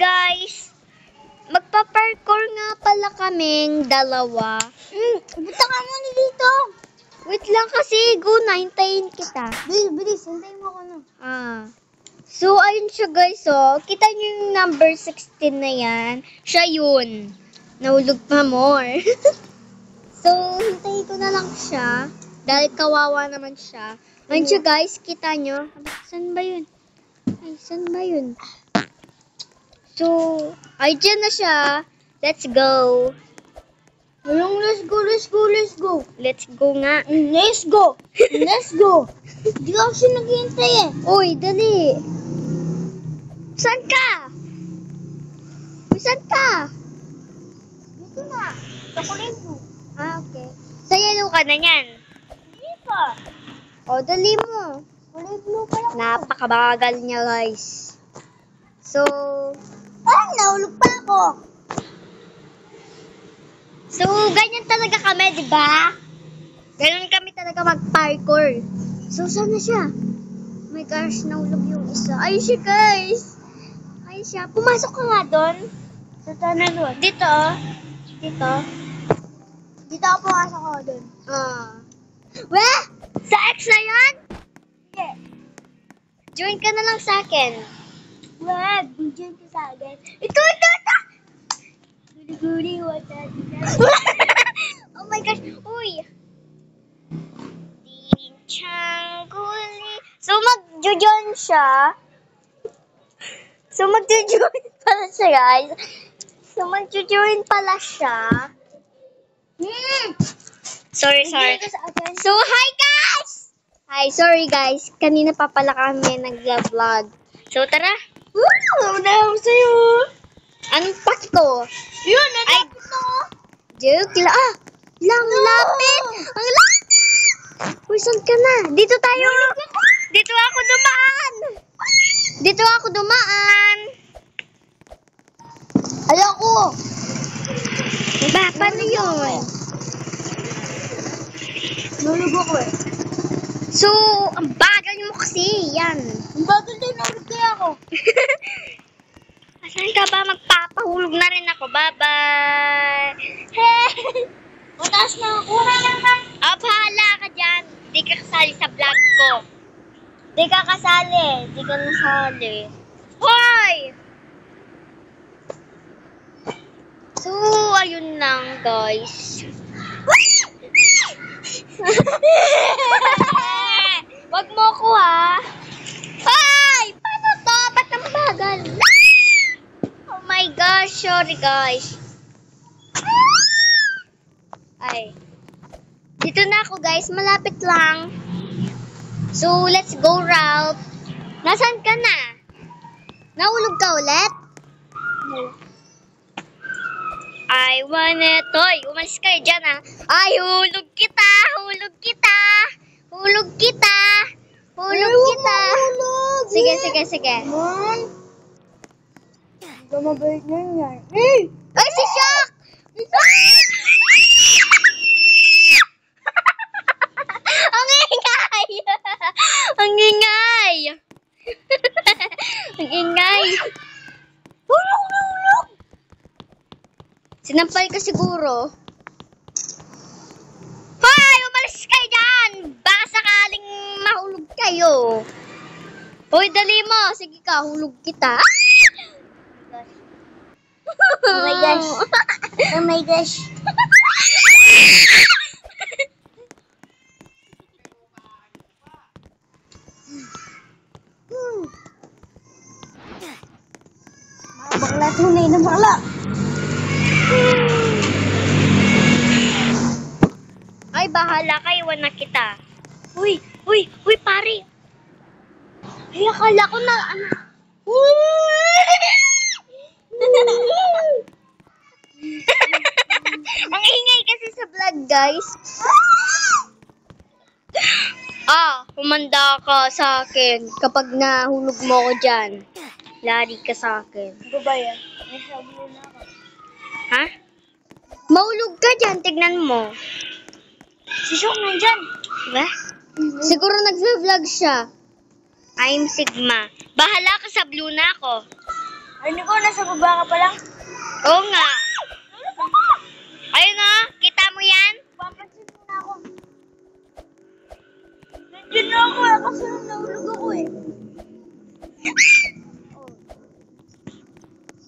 guys! Magpa-parkour nga pala kaming dalawa. Buta ka muna dito. Wait lang kasi, go na, hintayin kita. Bilis, hintayin mo ako na. So, ayun siya guys, oh. Kita niyo yung number 16 na yan. Siya yun. Nahulog pa more. So, hintayin ko na lang siya. Dahil kawawa naman siya. Ayun siya guys, kita nyo. Saan ba yun? Ay, saan ba yun? So, ay, dyan na siya. Let's go. Ayun, let's go. Let's go nga. Let's go. Hindi ka kasi naghihintay eh. Uy, dali. Saan ka? Saan ka? Dito na. Sa kulay mo. Okay. Sa yellow ka na yan. Hindi pa. O, dali mo. Kulay blue pa lang. Napakabagal niya, guys. So, Nahulog pa ako. So, ganyan talaga kami, di ba? Ganyan kami talaga mag-parkour. So, saan na siya? Oh my gosh, nahulog yung isa. Ayun siya, guys. Ayun siya. Pumasok ka nga doon. Sa sana doon. Dito, oh. Dito. Dito ako pumasok ako doon. Weh! Sa X na yan? Hindi. Join ka na lang sa akin. Wag, bigyan ka sa akin. Ito! Guri-guri, wata. Oh my gosh. Uy! Dinchanguli. So, mag-join siya. Sorry. Bigyan ka sa akin. So, hi guys! Hi, sorry guys. Kanina pa pala kami nag-vlog. So, tara. Wala ako sa'yo. Anong paki ko? Yun, nalapit na ako. Joke lang. Lapit! Ang lapit! Uy, saan ka na? Dito tayo. Dito ako dumaan. Ayoko. Ba, paano yun? Nulog ako eh. So, ang bagal mo kasi. Yan. Ang bagal din, nulog kaya ako. Asan ka ba? Magpapahulog na rin ako. Bye-bye. Hey! Mataas na ako. Bahala ka dyan. Di ka kasali sa vlog ko. Di ka nasali. Hoy! So, ayun lang, guys. Wag mo ko, ha? Hoy! Paano to? Ba't ang bagal? Oh my gosh, sorry, guys. Ay. Dito na ako, guys. Malapit lang. So, let's go route. Nasaan ka na? Nahulog ka ulit? I want it. Hoy, umalis kayo dyan, ha? Ay, hulog kita. Sige. Lumabait na yan. Ay, si Shaq! Ang ingay! Hulog! Sinampal ka siguro. Hoy! Umalis kayo dyan! Baka sakaling mahulog kayo. Hoy, dali mo. Sige ka, hulog kita. Oh my gosh. Bakla tunay na bakla. Ay, bahala kayo. Iwan na kita. Uy, pare. Ay, akala ko na, Ang ingay kasi sa vlog, guys. Humanda ka sa akin. Kapag nahulog mo ko dyan, lari ka sa akin. Ano ba yan? May sabi na ako. Ha? Mahulog ka dyan, tignan mo. Si Shok nandyan. Diba? Siguro nag-vlog siya. I'm Sigma. Bahala ka sa blue na ako. Ay, Nico, nasa baba ka pa lang. Oo nga. Ayun na, kita mo yan? Papansin mo na ako. Nandiyan na ako kasi nahulog ako eh.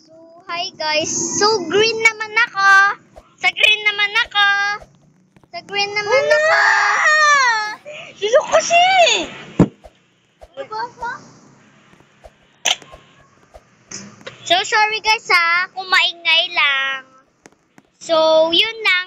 So, hi guys. So, green naman ako. Sa green naman ako. Sa green naman ako. Sino kasi? So, sorry guys ha, kung maingay lang. So, yun lang.